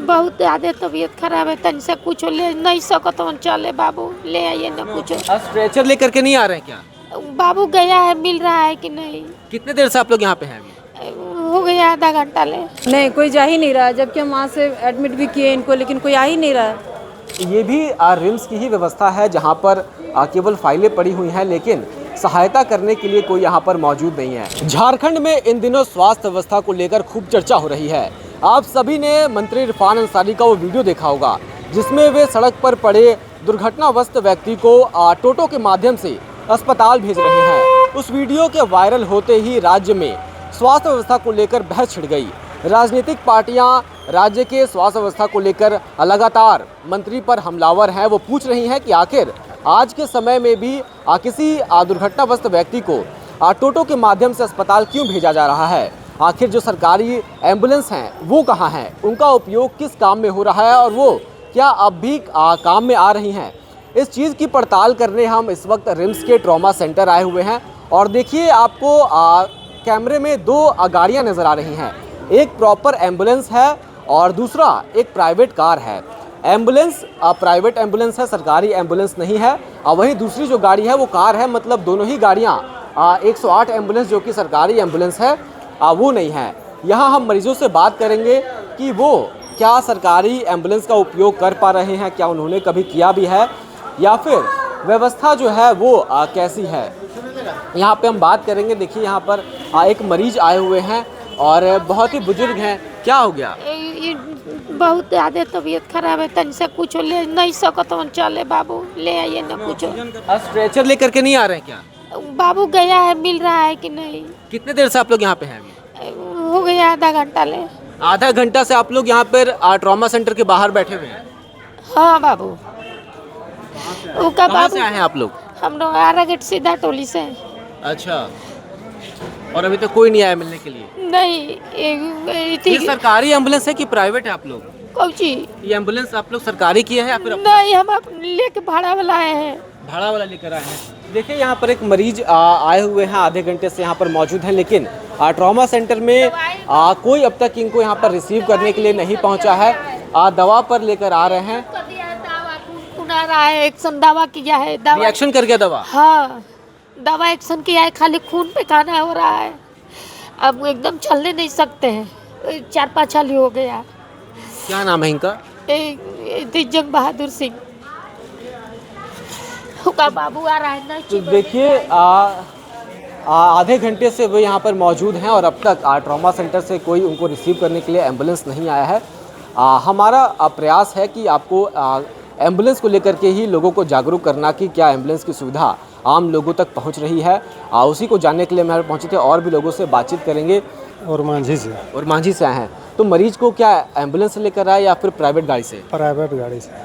बहुत ज्यादा तबीयत खराब है, तन से कुछ ले नहीं सकत हूँ, चले बाबू ले आइए ना कुछ। स्ट्रेचर लेकर के नहीं आ रहे हैं क्या? बाबू गया है, मिल रहा है कि नहीं? कितने देर से आप लोग यहाँ पे हैं अभी? हो गया आधा घंटा ले। नहीं, कोई जा ही नहीं रहा, जबकि हम वहाँ से एडमिट भी किए इनको, लेकिन कोई आ ही नहीं रहा। ये भी रिम्स की ही व्यवस्था है जहाँ पर केवल फाइलें पड़ी हुई हैं, लेकिन सहायता करने के लिए कोई यहाँ पर मौजूद नहीं है। झारखंड में इन दिनों स्वास्थ्य व्यवस्था को लेकर खूब चर्चा हो रही है। आप सभी ने मंत्री इरफान अंसारी का वो वीडियो देखा होगा जिसमें वे सड़क पर पड़े दुर्घटनाग्रस्त व्यक्ति को टोटो के माध्यम से अस्पताल भेज रहे हैं। उस वीडियो के वायरल होते ही राज्य में स्वास्थ्य व्यवस्था को लेकर बहस छिड़ गई। राजनीतिक पार्टियां राज्य के स्वास्थ्य व्यवस्था को लेकर लगातार मंत्री पर हमलावर हैं। वो पूछ रही हैं कि आखिर आज के समय में भी किसी दुर्घटनाग्रस्त व्यक्ति को टोटो के माध्यम से अस्पताल क्यों भेजा जा रहा है। आखिर जो सरकारी एम्बुलेंस हैं वो कहाँ हैं, उनका उपयोग किस काम में हो रहा है और वो क्या अब भी काम में आ रही हैं। इस चीज़ की पड़ताल करने हम इस वक्त रिम्स के ट्रॉमा सेंटर आए हुए हैं। और देखिए आपको कैमरे में दो गाड़ियाँ नज़र आ रही हैं, एक प्रॉपर एम्बुलेंस है और दूसरा एक प्राइवेट कार है। एम्बुलेंस प्राइवेट एम्बुलेंस है, सरकारी एम्बुलेंस नहीं है। वहीं दूसरी जो गाड़ी है वो कार है, मतलब दोनों ही गाड़ियाँ 108 एम्बुलेंस जो कि सरकारी एम्बुलेंस है वो नहीं है। यहाँ हम मरीजों से बात करेंगे कि वो क्या सरकारी एम्बुलेंस का उपयोग कर पा रहे हैं, क्या उन्होंने कभी किया भी है या फिर व्यवस्था जो है वो कैसी है। यहाँ पे हम बात करेंगे। देखिए यहाँ पर एक मरीज आए हुए हैं और बहुत ही बुजुर्ग हैं। क्या हो गया? ये बहुत ज्यादा तबीयत खराब है, तन से कुछ ले नहीं सकत हूँ, चले बाबू ले आइए ना कुछ। स्ट्रेचर लेकर के नहीं आ रहे हैं क्या? बाबू गया है, मिल रहा है कि नहीं? कितने देर से आप लोग यहाँ पे हैं अभी? हो गया आधा घंटा ले। आधा घंटा से आप लोग यहाँ पर ट्रॉमा सेंटर के बाहर बैठे हुए हैं? हाँ बाबू। कहाँ से आए हैं आप लोग? हम लोग आरा गेट सीधा टोली से। अच्छा, और अभी तक कोई नहीं आया मिलने के लिए? नहीं, ये सरकारी एम्बुलेंस है कि प्राइवेट है आप लोग? कौची? ये एम्बुलेंस आप लोग सरकारी की है या फिर नहीं, हम लेके भाड़ा वाला आए हैं। भाड़ा वाला लेकर आए हैं? देखिए यहाँ पर एक मरीज आए हुए हैं, आधे घंटे से यहाँ पर मौजूद हैं, लेकिन ट्रॉमा सेंटर में कोई अब तक इनको यहाँ पर रिसीव करने के लिए नहीं पहुँचा है। दवा पर लेकर आ रहे हैं। आ रहा है, एक्शन दवा किया है, दवा रिएक्शन कर गया दवा? हाँ, दवा एक्शन किया है, खाली खून पे खाना हो रहा है। अब एकदम चलने नहीं सकते हैं, 4-5 साल हो गया। क्या नाम है इनका? जंग बहादुर सिंह का बाबू आ रहा है। तो देखिए आधे घंटे से वो यहाँ पर मौजूद हैं और अब तक ट्रॉमा सेंटर से कोई उनको रिसीव करने के लिए एम्बुलेंस नहीं आया है। हमारा प्रयास है कि आपको एम्बुलेंस को लेकर के ही लोगों को जागरूक करना कि क्या एम्बुलेंस की सुविधा आम लोगों तक पहुंच रही है। उसी को जानने के लिए हम पहुंचे थे और भी लोगों से बातचीत करेंगे। और मांझी से आए हैं। तो मरीज को क्या एम्बुलेंस से लेकर आए या फिर प्राइवेट गाड़ी से? प्राइवेट गाड़ी से।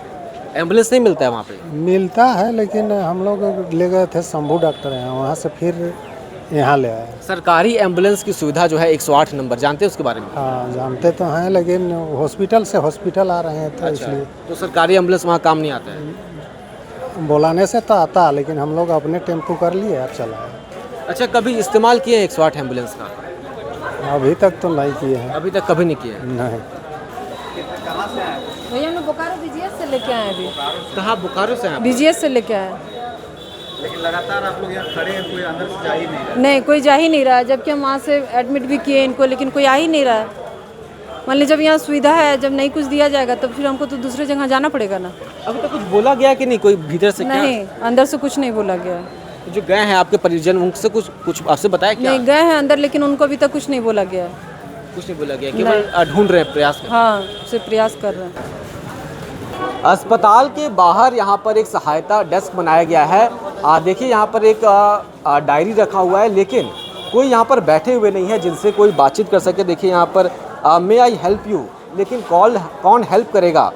एम्बुलेंस नहीं मिलता है वहाँ पे? मिलता है, लेकिन हम लोग ले गए थे शंभू डॉक्टर हैं, वहाँ से फिर यहाँ ले आए। सरकारी एम्बुलेंस की सुविधा जो है 108 नंबर, जानते हैं उसके बारे में? हाँ जानते तो हैं, लेकिन हॉस्पिटल से हॉस्पिटल आ रहे हैं तो अच्छा, इसलिए। तो सरकारी एम्बुलेंस वहाँ काम नहीं आता है? बुलाने से तो आता, लेकिन हम लोग अपने टेम्पो कर लिए और चलाए। अच्छा, कभी इस्तेमाल किए हैं 108 एम्बुलेंस का? अभी तक तो नहीं किए हैं। अभी तक कभी नहीं किए? नहीं। भैया हम लोग बोकारो बीजीएस से लेके आए अभी। कहाँ? बोकारो से? बीजीएस से लेके आए। लेकिन लगातार आप लोग यहाँ खड़े हैं, कोई अंदर से जा ही नहीं रहा। नहीं, कोई जा ही नहीं रहा, जबकि हम वहाँ से एडमिट भी किए इनको, लेकिन कोई आ ही नहीं रहा। मान लीजिए जब यहाँ सुविधा है, जब नहीं कुछ दिया जाएगा तो फिर हमको तो दूसरे जगह जाना पड़ेगा ना। अभी तक कुछ बोला गया कि नहीं कोई भीतर से? नहीं, अंदर से कुछ नहीं बोला गया। जो गए हैं आपके परिजन, उनसे कुछ आपसे बताया क्या? नहीं, गए हैं अंदर, लेकिन उनको अभी तक कुछ नहीं बोला गया। कुछ नहीं बोला गया, केवल ढूंढ रहे हैं, प्रयास कर रहे हैं। हाँ, सिर्फ प्रयास कर रहे हैं। अस्पताल के बाहर यहाँ पर एक सहायता डेस्क बनाया गया है। देखिए यहाँ पर एक डायरी रखा हुआ है, लेकिन कोई यहाँ पर बैठे हुए नहीं है जिनसे कोई बातचीत कर सके। देखिए यहाँ पर मे आई हेल्प यू, लेकिन कौन हेल्प करेगा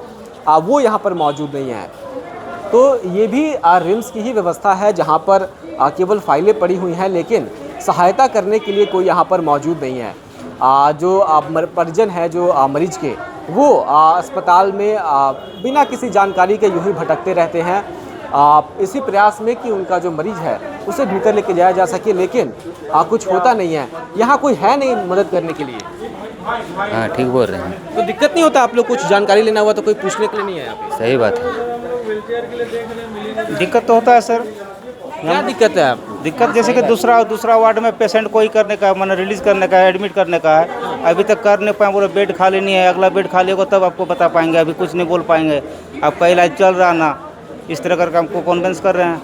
वो यहाँ पर मौजूद नहीं है। तो ये भी रिम्स की ही व्यवस्था है जहाँ पर केवल फाइलें पड़ी हुई हैं, लेकिन सहायता करने के लिए कोई यहाँ पर मौजूद नहीं है। जो परिजन है जो मरीज के, वो अस्पताल में बिना किसी जानकारी के यूं ही भटकते रहते हैं इसी प्रयास में कि उनका जो मरीज है उसे भीतर लेके जाया जा सके, लेकिन कुछ होता नहीं है। यहाँ कोई है नहीं मदद करने के लिए। हाँ ठीक बोल रहे हैं, तो दिक्कत नहीं होता? आप लोग कुछ जानकारी लेना हुआ तो कोई पूछने के लिए नहीं है यहाँ पे? सही बात है। दिक्कत तो होता है सर। क्या दिक्कत है आपको? दिक्कत जैसे कि दूसरा वार्ड में पेशेंट कोई करने का मैंने रिलीज करने का है, एडमिट करने का है, अभी तक कर नहीं पाए, बोले बेड खाली नहीं है, अगला बेड खाली होगा तब आपको बता पाएंगे, अभी कुछ नहीं बोल पाएंगे। आपका इलाज चल रहा ना, इस तरह करके हमको कन्विंस कर रहे हैं।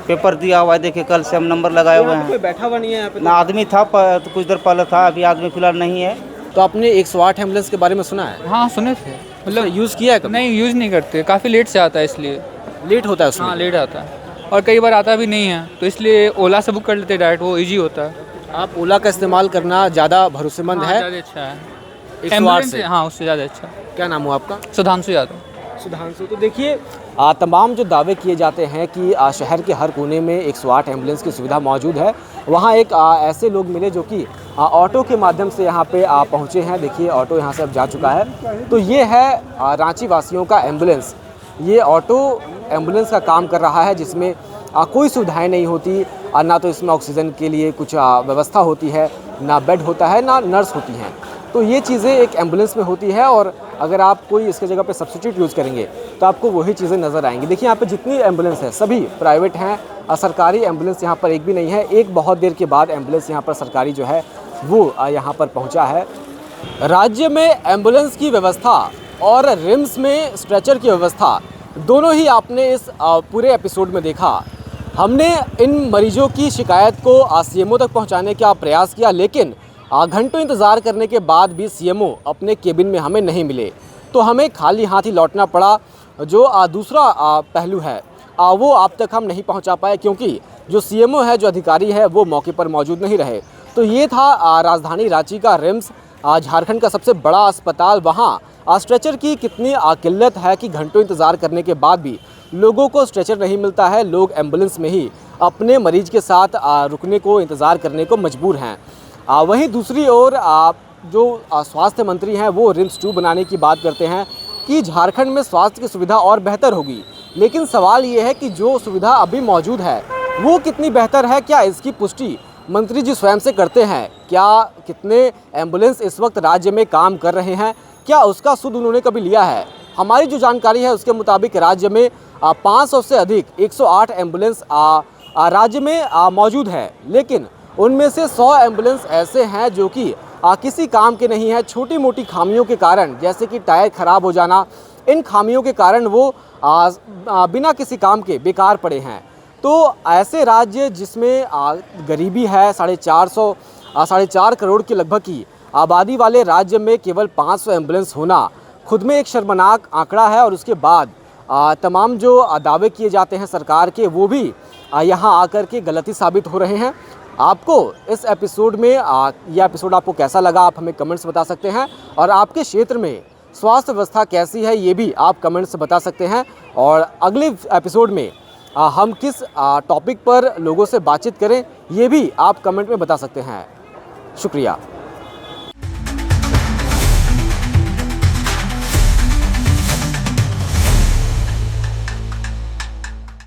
पेपर दिया हुआ है, देखिए कल से हम नंबर लगाए हुए यहाँ पे कोई हैं। बैठा हुआ नहीं है यहाँ पे? ना आदमी था तो कुछ देर पहले था, अभी आदमी फिलहाल नहीं है। तो आपने 108 एम्बुलेंस के बारे में सुना है? हाँ सुने थे, मतलब यूज़ किया है कभी? नहीं यूज़ नहीं करते, काफ़ी लेट से आता है इसलिए। लेट होता है उसमें? हाँ लेट आता है और कई बार आता भी नहीं है, तो इसलिए ओला से बुक कर लेते डायरेक्ट, वो इजी होता है। आप ओला का इस्तेमाल करना ज़्यादा भरोसेमंद है ज़्यादा अच्छा है 108 एम्बुलेंस से? हाँ उससे ज़्यादा अच्छा। क्या नाम हुआ आपका? सुधांशु यादव। सुधांशु। तो देखिए तमाम जो दावे किए जाते हैं कि शहर के हर कोने में 108 एम्बुलेंस की सुविधा मौजूद है, वहाँ एक ऐसे लोग मिले जो कि ऑटो के माध्यम से यहाँ पे पहुँचे हैं। देखिए ऑटो यहाँ से अब जा चुका है। तो ये है रांची वासियों का एम्बुलेंस। ये ऑटो एम्बुलेंस का काम कर रहा है, जिसमें कोई सुविधाएं नहीं होती, ना तो इसमें ऑक्सीजन के लिए कुछ व्यवस्था होती है, ना बेड होता है, ना नर्स होती हैं। तो ये चीज़ें एक एम्बुलेंस में होती है, और अगर आप कोई इसके जगह पे सब्स्टिट्यूट यूज़ करेंगे तो आपको वही चीज़ें नज़र आएंगी। देखिए यहाँ पे जितनी एम्बुलेंस है सभी प्राइवेट हैं, सरकारी एम्बुलेंस यहाँ पर एक भी नहीं है। एक बहुत देर के बाद एम्बुलेंस यहाँ पर सरकारी जो है वो यहाँ पर पहुँचा है। राज्य में एम्बुलेंस की व्यवस्था और रिम्स में स्ट्रेचर की व्यवस्था दोनों ही आपने इस पूरे एपिसोड में देखा। हमने इन मरीजों की शिकायत को सीएमओ तक पहुंचाने का प्रयास किया, लेकिन घंटों इंतज़ार करने के बाद भी सीएमओ अपने केबिन में हमें नहीं मिले, तो हमें खाली हाथ ही लौटना पड़ा। जो दूसरा पहलू है वो आप तक हम नहीं पहुंचा पाए, क्योंकि जो सीएमओ है, जो अधिकारी है, वो मौके पर मौजूद नहीं रहे। तो ये था राजधानी रांची का रिम्स, झारखंड का सबसे बड़ा अस्पताल। वहाँ स्ट्रेचर की कितनी किल्लत है कि घंटों इंतज़ार करने के बाद भी लोगों को स्ट्रेचर नहीं मिलता है। लोग एम्बुलेंस में ही अपने मरीज के साथ रुकने को, इंतज़ार करने को मजबूर हैं। वहीं दूसरी ओर जो स्वास्थ्य मंत्री हैं वो रिम्स 2 बनाने की बात करते हैं कि झारखंड में स्वास्थ्य की सुविधा और बेहतर होगी। लेकिन सवाल ये है कि जो सुविधा अभी मौजूद है वो कितनी बेहतर है? क्या इसकी पुष्टि मंत्री जी स्वयं से करते हैं? क्या कितने एम्बुलेंस इस वक्त राज्य में काम कर रहे हैं? क्या उसका सुध उन्होंने कभी लिया है? हमारी जो जानकारी है उसके मुताबिक राज्य में 500 से अधिक 108 एम्बुलेंस राज्य में मौजूद है, लेकिन उनमें से 100 एम्बुलेंस ऐसे हैं जो कि किसी काम के नहीं है। छोटी मोटी खामियों के कारण, जैसे कि टायर ख़राब हो जाना, इन खामियों के कारण वो बिना किसी काम के बेकार पड़े हैं। तो ऐसे राज्य जिसमें गरीबी है, 4.5 करोड़ की लगभग की आबादी वाले राज्य में केवल 500 एम्बुलेंस होना खुद में एक शर्मनाक आंकड़ा है। और उसके बाद तमाम जो दावे किए जाते हैं सरकार के, वो भी यहाँ आकर के गलती साबित हो रहे हैं। आपको इस एपिसोड में यह एपिसोड आपको कैसा लगा, आप हमें कमेंट्स बता सकते हैं। और आपके क्षेत्र में स्वास्थ्य व्यवस्था कैसी है, ये भी आप कमेंट्स से बता सकते हैं। और अगले एपिसोड में हम किस टॉपिक पर लोगों से बातचीत करें, ये भी आप कमेंट में बता सकते हैं। शुक्रिया।